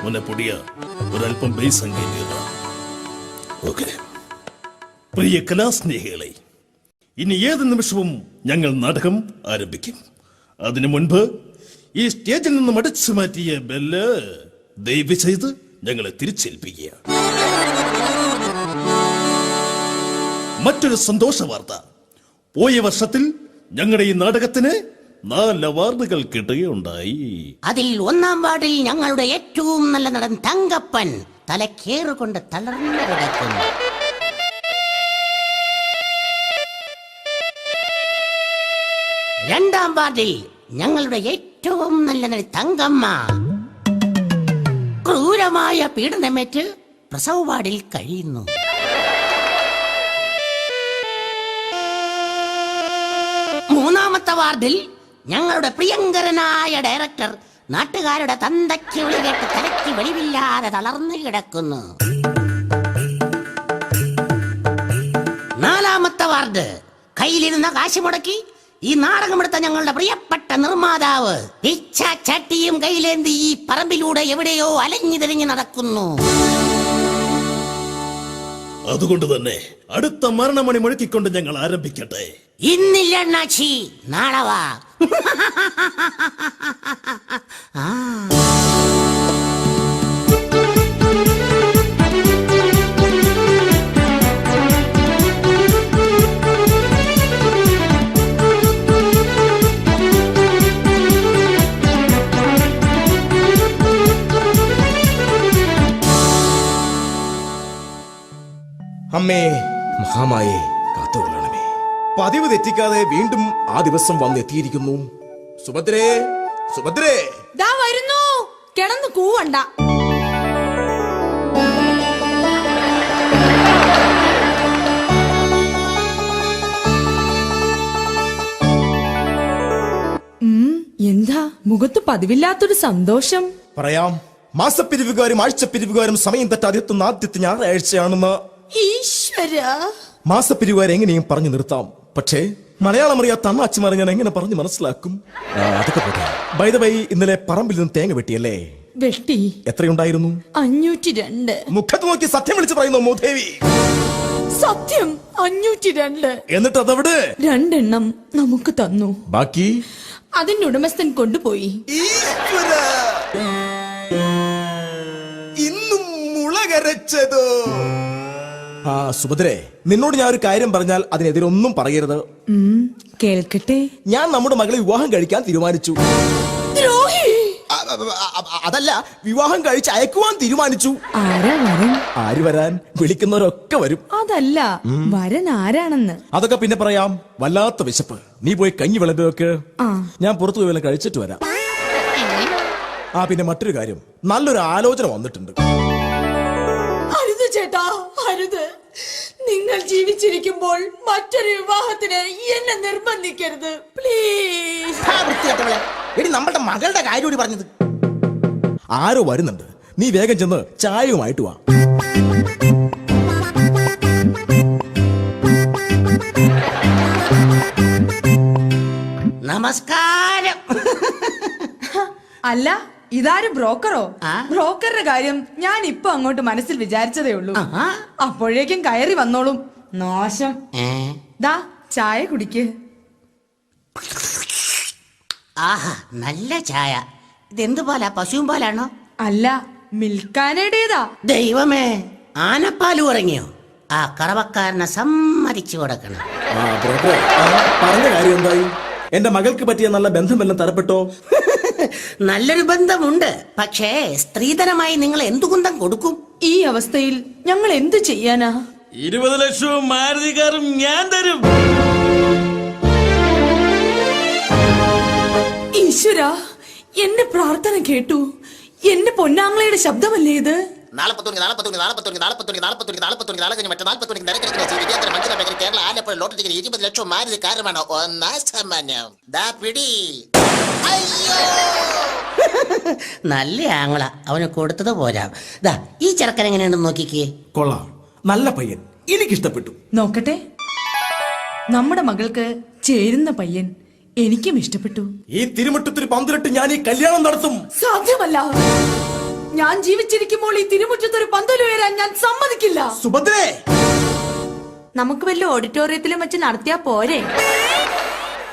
മോനെ പൊടിയ ഒരല്പം ബേസ് സംഗീത. ഓക്കെ, പ്രിയ കലാസ്നേഹികളെ, ഇനി ഏത് നിമിഷവും ഞങ്ങൾ നാടകം ആരംഭിക്കും. അതിനു മുൻപ് ഈ സ്റ്റേജിൽ നിന്നും അടിച്ചു മാറ്റിയ ബെല്ല് ദയവ് ചെയ്ത് ഞങ്ങളെ തിരിച്ചേൽപ്പിക്കുക. മറ്റൊരു സന്തോഷ വാർത്ത, പോയ വർഷത്തിൽ ഞങ്ങളുടെ ഈ നാടകത്തിന് 4 അവാർഡുകൾ കിട്ടുകയുണ്ടായി. അതിൽ 1-ാം വാർഡിൽ ഞങ്ങളുടെ ഏറ്റവും നല്ല നടൻ തങ്കപ്പൻ തലക്കേറുകൊണ്ട് തളർന്നു കിടക്കുന്നു. 2-ാം വാർഡിൽ ഞങ്ങളുടെ ഏറ്റവും നല്ല നടി തങ്കമ്മ ക്രൂരമായ പീഡനമേറ്റ് പ്രസവ വാർഡിൽ കഴിയുന്നു. 3-ാമത്തെ വാർഡിൽ ഞങ്ങളുടെ പ്രിയങ്കരനായ ഡയറക്ടർ നാട്ടുകാരുടെ തന്തയ്ക്ക് വിളി കേട്ട് തലയ്ക്ക് വെളിവില്ലാതെ തളർന്നു കിടക്കുന്നു. 4-ാമത്തെ വാർഡ് കയ്യിലിരുന്ന കാശ് മുടക്കി ഈ നാടകമെടുത്ത ഞങ്ങളുടെ പ്രിയപ്പെട്ട നിർമ്മാതാവ് ചട്ടിയും കയ്യിലേന്തി ഈ പറമ്പിലൂടെ എവിടെയോ അലഞ്ഞു തിരിഞ്ഞു നടക്കുന്നു. അതുകൊണ്ട് തന്നെ അടുത്ത മരണമണി മുഴക്കിക്കൊണ്ട് ഞങ്ങൾ ആരംഭിക്കട്ടെ. ഇന്നില്ല അണ്ണാച്ചി, നാളെ വാ. അമ്മേ മഹാമായേ കാത്തുകൊള്ളണമേ. പതിവ് തെറ്റിക്കാതെ വീണ്ടും ആ ദിവസം വന്നെത്തിയിരിക്കുന്നു. സുഭദ്രേ, സുഭദ്രേ, ദാ വരുന്നു. കിടന്നു കൂവണ്ട. എന്താ മുഖത്ത് പതിവില്ലാത്തൊരു സന്തോഷം? പറയാം. മാസപ്പിരിവുകാരും ആഴ്ചപ്പിരിവുകാരും സമയം തെറ്റാതെ എത്തുന്ന ആദ്യത്തെ ഞായറാഴ്ചയാണെന്ന്. ഈശ്വര, മാസപ്പിരിവുകാർ എങ്ങനെയും പറഞ്ഞു നിർത്താം. പക്ഷേ മലയാളം അറിയാത്ത അണ്ണാച്ചിമാരെ ഞാൻ എങ്ങനെ പറഞ്ഞു മനസ്സിലാക്കും? അതൊക്കെ പോട്ടെ. ബൈ ദ വൈ, ഇന്നലെ പറമ്പിൽ നിന്ന് തേങ്ങ വെട്ടിയല്ലേ? വെട്ടി. എത്രയുണ്ടായിരുന്നു? 502. മുഖത്ത് നോക്കി സത്യം വിളിച്ച് പറയുന്നു മൂദേവി. സത്യം 502. എന്നിട്ട് അതവിടെ 2 എണ്ണം നമുക്ക് തന്നു. ബാക്കി അതിന്റെ ഉടമസ്ഥൻ കൊണ്ടുപോയി. ഇന്നും മുളകരച്ചതോ? ആ സുഭദ്രേ, നിന്നോട് ഞാൻ ഒരു കാര്യം പറഞ്ഞാൽ അതിനെതിരൊന്നും പറയരുത്. കേൾക്കട്ടെ. ഞാൻ നമ്മുടെ മകളെ വിവാഹം കഴിക്കാൻ തീരുമാനിച്ചു. ദ്രോഹി! അതല്ല, വിവാഹം കഴിച്ച് അയക്കുവാൻ തീരുമാനിച്ചു. ആരാ വരൻ? ആര് വരാൻ? വിളിക്കുന്നവരൊക്കെ വരും. അതല്ല, വരൻ ആരാണെന്ന്. അതൊക്കെ പിന്നെ പറയാം. വല്ലാത്ത വിശപ്പ്. നീ പോയി കഞ്ഞി വിളമ്പി വെക്ക്. ഞാൻ പുറത്തു പോയി വല്ലതും കഴിച്ചിട്ട് വരാം. പിന്നെ മറ്റൊരു കാര്യം, നല്ലൊരു ആലോചന വന്നിട്ടുണ്ട്. അരുത് ചേട്ടാ, അരുത്. നിങ്ങൾ ജീവിച്ചിരിക്കുമ്പോൾ മറ്റൊരു വിവാഹത്തിന് എന്നെ നിർബന്ധിക്കരുത്, പ്ലീസ്. നമ്മളുടെ മകളുടെ കാര്യം കൂടി പറഞ്ഞത്. ആരോ വരുന്നുണ്ട്. നീ വേഗം ചെന്ന് ചായയുമായിട്ട് വാ. നമസ്കാരം. അല്ല, ഇതാരും ബ്രോക്കറോ? ബ്രോക്കറുടെ കാര്യം ഞാൻ ഇപ്പൊ അങ്ങോട്ട് മനസ്സിൽ വിചാരിച്ചതേ ഉള്ളൂ. അപ്പോഴേക്കും കയറി വന്നോളും. നാശം. ദാ ചായ കുടിക്ക്. ആഹാ, നല്ല ചായ. ഇതെന്ത് പാലാ? പശുവും പാലാണോ? അല്ല, മിൽക്കാനയുടേതാ. ദൈവമേ, ആനപ്പാല് ഉറങ്ങിയോ? ആ കറവക്കാരനെ സമ്മതിച്ചു കൊടുക്കണം. പറഞ്ഞ കാര്യം എന്തായി? എന്റെ മകൾക്ക് പറ്റിയ നല്ല ബന്ധമെല്ലാം തരപ്പെട്ടോ? നല്ലൊരു ബന്ധമുണ്ട്. പക്ഷേ സ്ത്രീധനമായി നിങ്ങൾ എന്തു കുന്തം കൊടുക്കും? ഈ അവസ്ഥയിൽ ഞങ്ങൾ എന്തു ചെയ്യാനാ? 20 ലക്ഷവും മാരുതി കാറും ഞാൻ തരും. ഈശ്വര, എന്റെ പ്രാർത്ഥന കേട്ടു. എന്റെ പൊന്നാങ്ങളയുടെ ശബ്ദമല്ലേ ഇത്? നല്ല ആങ്ങള, അവന് കൊടുത്തത് പോരാ. ദാ ഈ ചെറുക്കൻ എങ്ങനെയുണ്ടെന്ന് നോക്കിക്കേ. കൊള്ളാം, നല്ല പയ്യൻ, എനിക്കിഷ്ടപ്പെട്ടു. നോക്കട്ടെ, നമ്മുടെ മകൾക്ക് ചേരുന്ന പയ്യൻ എനിക്കും ഇഷ്ടപ്പെട്ടു. ഈ തിരുമുറ്റത്തിൽ 12 ഞാൻ ഈ കല്യാണം നടത്തും. സാധ്യമല്ല. ഞാൻ ജീവിച്ചിരിക്കുമ്പോൾ ഈ തിരുമുറ്റത്തൊരു പന്തൽ ഉയരാൻ ഞാൻ സമ്മതിക്കില്ല. സുഭദ്രേ, നമുക്ക് വല്ല ഓഡിറ്റോറിയത്തിലും വെച്ച് നടത്തിയാ പോരെ?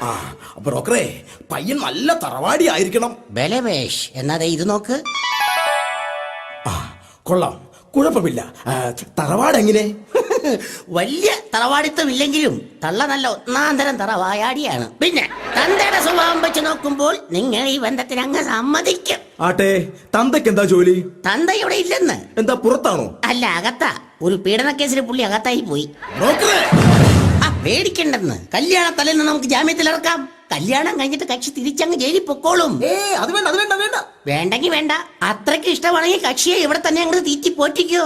ആ ബ്രോക്കറെ, പയ്യൻ നല്ല തറവാടി ആയിരിക്കണം. ബലവേഷ് എന്നാ ഇത് നോക്ക്. ആ കൊള്ളാം, കുഴപ്പമില്ല. തറവാട് എങ്ങനെ? വലിയ തറവാടിത്തം ഇല്ലെങ്കിലും തള്ള നല്ല ഒന്നാന്തരം തറവായാടിയാണ്. പിന്നെ തന്തയുടെ സ്വഭാവം വെച്ച് നോക്കുമ്പോൾ നിങ്ങൾ ഈ ബന്ധത്തിന് അങ്ങ് സമ്മതിക്കും. ആട്ടെ, തന്തയ്ക്ക് എന്താ ജോലി? തന്ത ഇവിടെ ഇല്ലെന്ന്. എന്താ പുറത്താണോ? അല്ല, അകത്താ. ഒരു പീഡന കേസിൽ പുള്ളി അകത്തായി പോയി. ബ്രോക്കറെ, പേടിക്കണ്ടെന്ന്. കല്യാണ തലേന്ന് നമുക്ക് ജാമ്യത്തിൽ ഇറക്കാം. കല്യാണം കഴിഞ്ഞിട്ട് കക്ഷി തിരിച്ചങ്ങ് ജയിലിൽ പൊക്കോളും. അത് വേണ്ട, അത് വേണ്ട, വേണ്ട. വേണ്ടെങ്കി വേണ്ട. അത്രയ്ക്ക് ഇഷ്ടമാണെങ്കിൽ കക്ഷിയെ ഇവിടെ തന്നെ അങ്ങോട്ട് തീറ്റി പോറ്റിക്കോ.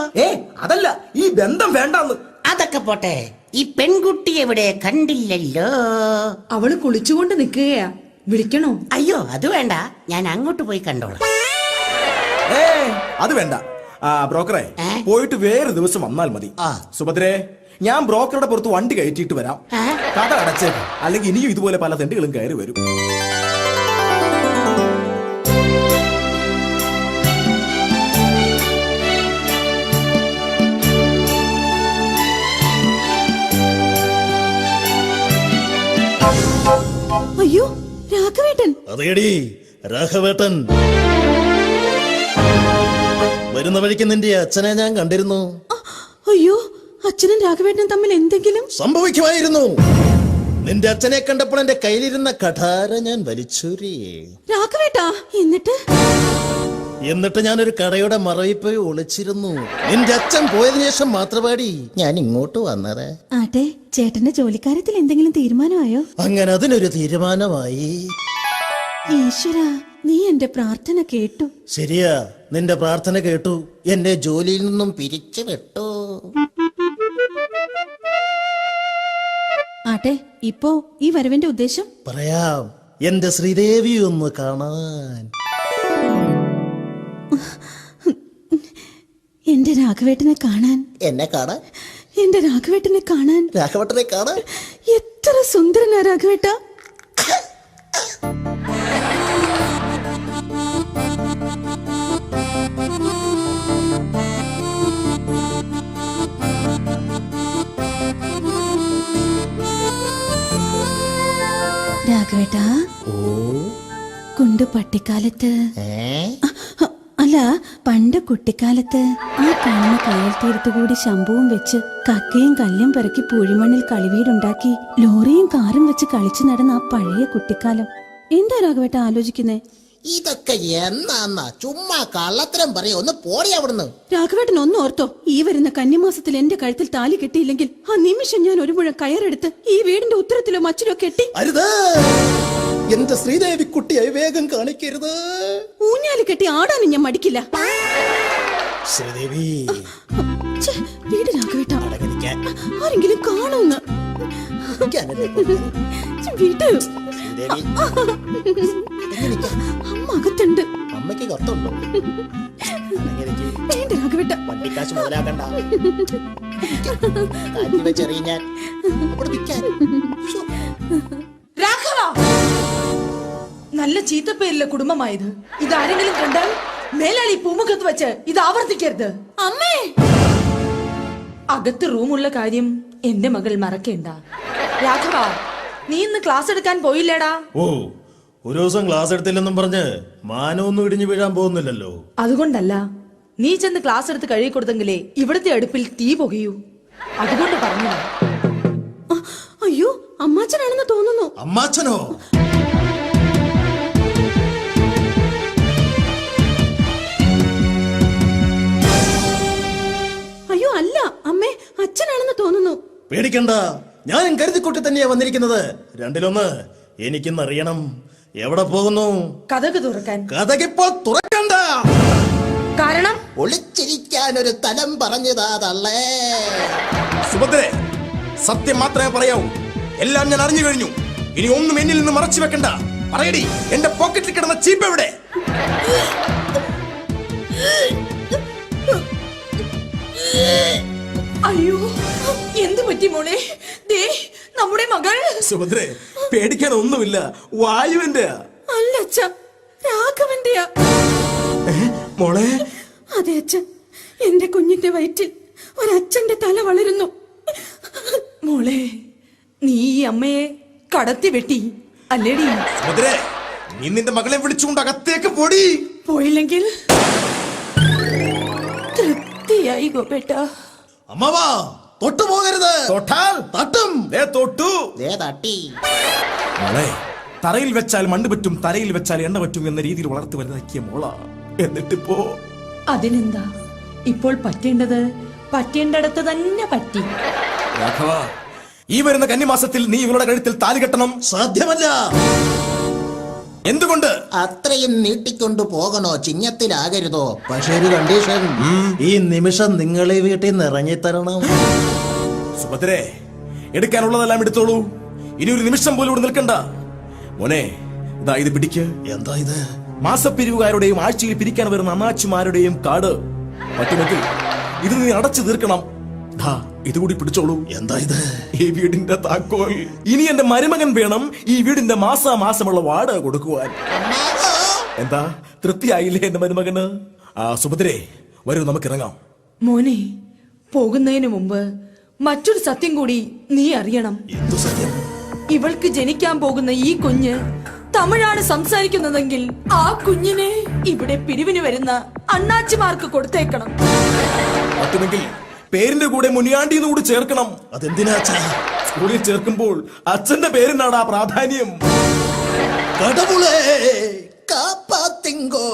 അതല്ല, ഈ ബന്ധം വേണ്ടെന്ന്. അതൊക്കെ പോട്ടെ, ഈ പെൺകുട്ടി എവിടെ? കണ്ടില്ലല്ലോ. അവള് കുളിച്ചുകൊണ്ട് നിൽക്കുകയാ. വിളിക്കണോ? അയ്യോ, അത് വേണ്ട. ഞാൻ അങ്ങോട്ട് പോയി കണ്ടോളാം. അത് വേണ്ട. ബ്രോക്കറെ, ഏ? പോയിട്ട് വേറെ ദിവസം വന്നാൽ മതി. ആ. സുഭദ്രേ, ഞാൻ ബ്രോക്കറുടെ പുറത്ത് വണ്ടി കയറ്റിയിട്ട് വരാം. ഏ? കഥ അടച്ചേക്ക്, അല്ലെങ്കിൽ ഇനിയും ഇതുപോലെ പല തെണ്ടുകളും കയറി വരും. അയ്യോ, രാഘവേട്ടൻ. അതേടി രാഘവേട്ടൻ. വരുന്ന വഴിക്ക് നിന്റെ അച്ഛനെ ഞാൻ കണ്ടിരുന്നു. അയ്യോ, അച്ഛനും രാഘവേട്ടനും തമ്മിൽ എന്തെങ്കിലും സംഭവിക്കുമായിരുന്നു. നിന്റെ അച്ഛനെ കണ്ടപ്പോൾ എന്റെ കയ്യിലിരുന്ന കഠാര ഞാൻ വലിച്ചൂരി. രാഘവേട്ടാ, എന്നിട്ട് ഞാനൊരു കടയുടെ മറവിൽ പോയി ഒളിച്ചിരുന്നു. നിന്റെ അച്ഛൻ പോയതിനു ശേഷം മാത്രമാടി ഞാൻ ഇങ്ങോട്ട് വന്നത്. ആട്ടെ, ചേട്ടന്റെ ജോലിക്കാര്യത്തിൽ എന്തെങ്കിലും തീരുമാനമായോ? അങ്ങനെ അതിനൊരു തീരുമാനമായി. ഈശ്വരാ, നീ എന്റെ പ്രാർത്ഥന കേട്ടു. ശരിയാ, നിന്റെ പ്രാർത്ഥന കേട്ടു. എന്നെ ജോലിയിൽ നിന്നും പിരിച്ചു വിട്ടു. ആട്ടെ, ഇപ്പോ ഈ വരവിന്റെ ഉദ്ദേശം? പറയാം, എന്റെ ശ്രീദേവി ഒന്ന് കാണാൻ. എന്റെ രാഘവേട്ടനെ കാണാൻ. എന്നെ കാണാൻ? എന്റെ രാഘവേട്ടനെ കാണാൻ. രാഘവട്ടനെ കാണാൻ? എത്ര സുന്ദരനാ രാഘവേട്ട. രാഘവേട്ട, കുണ്ടു പട്ടിക്കാലത്ത്, അല്ല പണ്ട് കുട്ടിക്കാലത്ത്, ആ കാണുന്ന കായൽ തീരത്തുകൂടി ശംഭുവും വെച്ച് കക്കയും കല്ലും പെറുക്കി പൂഴിമണ്ണിൽ കളിവീടുണ്ടാക്കി ലോറിയും കാറും വെച്ച് കളിച്ചു നടന്ന ആ പഴയ കുട്ടിക്കാലം. എന്താ രാഘവേട്ട ആലോചിക്കുന്നേ? ഇതൊക്കെ എന്നാ ചുമ്മാ കള്ളത്തരം പറയാ. ഒന്ന് പോടി അവിടുന്ന്. രാഘവേട്ടൻ ഒന്ന് ഓർത്തോ, ഈ വരുന്ന കന്നിമാസത്തിൽ എന്റെ കഴുത്തിൽ താലി കെട്ടിയില്ലെങ്കിൽ ആ നിമിഷം ഞാൻ ഒരു മുഴം കയറെടുത്ത് ഈ വീടിന്റെ ഉത്തരത്തിലോ മച്ചിലോ കെട്ടി. അരുത്, എന്റെ ശ്രീദേവി കുട്ടിയായി വേഗം കാണിക്കരുത്. ഊഞ്ഞാല് കെട്ടി ആടാനും ഞാൻ മടിക്കില്ല. ശ്രീദേവി, ഛെ, വീട് രാഘവേട്ട, ആരെങ്കിലും കാണുമെന്ന്. വീട് അമ്മ അകത്തുണ്ട്. അമ്മയ്ക്ക് കത്തുണ്ടോ? വേണ്ട രാഘവേട്ട. വണ്ടിക്കാശ് മുതലാക്കണ്ട. രാഘവ, നല്ല ചീത്തപ്പേരിലെ കുടുംബമായത്. ഇതാരെങ്കിലും കണ്ടാൽ മേലാളി പൂമുഖത്ത് വെച്ച് ഇത് ആവർത്തിക്കരുത്. അമ്മേ, അകത്ത് റൂമുള്ള കാര്യം എന്റെ മകൾ മറക്കേണ്ട. രാഘവ, നീ ഇന്ന് ക്ലാസ് എടുക്കാൻ പോയില്ലേടാ? ഓ, ഒരു ദിവസം ക്ലാസ് എടുത്തില്ലെന്നും പറഞ്ഞ് മാനമൊന്നും ഇടിഞ്ഞു വീഴാൻ പോകുന്നില്ലല്ലോ. അതുകൊണ്ടല്ല, നീ ചെന്ന് ക്ലാസ് എടുത്ത് കഴുകി കൊടുത്തെങ്കിലേ ഇവിടുത്തെ അടുപ്പിൽ തീ പുകയൂ. അതുകൊണ്ട് പറഞ്ഞു. അയ്യോ, അമ്മാച്ചനാണെന്ന് തോന്നുന്നു. അമ്മാച്ചനോ? അയ്യോ അല്ല അമ്മേ, അച്ഛനാണെന്ന് തോന്നുന്നു. പേടിക്കണ്ട, ഞാൻ കരുതിക്കൂട്ടി തന്നെയാ വന്നിരിക്കുന്നത്. രണ്ടിലൊന്ന് എനിക്കിന്നറിയണം. എവിടെ പോകുന്നു? കഥക് തുറക്കാൻ. കഥകിപ്പോൾ തുറക്കണ്ട. കാരണം ഒളിച്ചിരിക്കാൻ ഒരു തലം പറഞ്ഞതാ തള്ളേ. സുഭദ്രേ, സത്യം മാത്രമേ പറയാവൂ. എല്ലാം ഞാൻ അറിഞ്ഞു കഴിഞ്ഞു. ഇനി ഒന്നും എന്നിൽ നിന്ന് മറച്ചു വെക്കണ്ട. പറയടി, എന്റെ പോക്കറ്റിൽ കിടന്ന ചീപ്പ് എവിടെ? അയ്യോ, എന്ത് പറ്റി മോളെ? ദേ നമ്മുടെ മകൾ. സുഭദ്രേ, പേടിക്കാൻ ഒന്നുമില്ല. വായുവിന്റെ അല്ല അച്ഛ, രാഘവന്റെയാ. മോളെ, അതെ അച്ഛൻ, എന്റെ കുഞ്ഞിന്റെ വയറ്റിൽ ഒരച്ഛന്റെ തല വളരുന്നു. മോളെ, നീ ഈ അമ്മയെ കടത്തി വെട്ടി അല്ലേടി? സുഭദ്രേ, നീ നിന്റെ മകളെ വിളിച്ചുകൊണ്ട് അകത്തേക്ക് പോടി. പോയില്ലെങ്കിൽ തൃപ്തിയായി ഗോപേട്ട. അമ്മവാ, തൊട്ടു പോകരുത്. തൊട്ടാൽ തട്ടും. ദേ തൊട്ടു. തട്ടി. മോളെ, തറയിൽ വെച്ചാൽ മണ്ണ് പറ്റും, തറയിൽ വെച്ചാൽ എണ്ണ പറ്റും എന്ന രീതിയിൽ വളർത്തി വലുതാക്കിയ മോള. എന്നിട്ടിപ്പോ അതിനെന്താ, ഇപ്പോൾ പറ്റേണ്ടത് പറ്റേണ്ടടത്ത് തന്നെ പറ്റി. രാഘവ, ഈ വരുന്ന കന്നിമാസത്തിൽ നീ ഇവളുടെ കഴുത്തിൽ താലി കെട്ടണം. സാധ്യമല്ല. എന്തുകൊണ്ട്? അത്രയും നീട്ടിക്കൊണ്ടു പോകണോ? ചിഹ്നത്തിലാകരുതോ? പക്ഷേ ഒരു കണ്ടീഷൻ, ഈ നിമിഷം നിങ്ങൾ ഈ വീട്ടിൽ നിന്ന് ഇറങ്ങിത്തരണം. സുഭദ്രേ, എടുക്കാനുള്ളതെല്ലാം എടുത്തോളൂ. ഇനി ഒരു നിമിഷം പോലും ഇവിടെ നിൽക്കണ്ട. മോനെ, ഇതാ ഇത് പിടിക്ക്. എന്താ ഇത്? മാസപ്പിരിവുകാരുടെയും ആഴ്ചയിൽ പിരിക്കാൻ വരുന്ന അണ്ണാച്ചിമാരുടെയും കാർഡ്. പറ്റുമെങ്കിൽ ഇത് നീ അടച്ചു തീർക്കണം. ഇതുകൂടി പിടിച്ചോളൂ. എന്താ ഇത്? ഈ വീടിന്റെ താക്കോൽ. ഇനി എന്റെ മരുമകൻ വേണം ഈ വീടിന്റെ മാസമുള്ള വാടക കൊടുക്കുവാൻ. എന്താ, തൃപ്തിയായില്ലേ എന്റെ മരുമകന്? സുഭദ്രേ, വരൂ, നമുക്ക് ഇറങ്ങാം. മോനെ, പോകുന്നതിന് മുമ്പ് മറ്റൊരു സത്യം കൂടി നീ അറിയണം. എന്തു സത്യം? ഇവൾക്ക് ജനിക്കാൻ പോകുന്ന ഈ കുഞ്ഞ് തമിഴാണ് സംസാരിക്കുന്നതെങ്കിൽ ആ കുഞ്ഞിനെ ഇവിടെ പിരിവിന് വരുന്ന അണ്ണാച്ചിമാർക്ക് കൊടുത്തേക്കണം. പറ്റുമെങ്കിൽ പേരിന്റെ കൂടെ മുനിയാണ്ടി കൂടി ചേർക്കണം. അതെന്തിനാ അച്ഛാ? സ്കൂളിൽ ചേർക്കുമ്പോൾ അച്ഛന്റെ പേരിനാണ് ആ പ്രാധാന്യം. കടവുളേ കാപ്പാത്തിങ്കോ.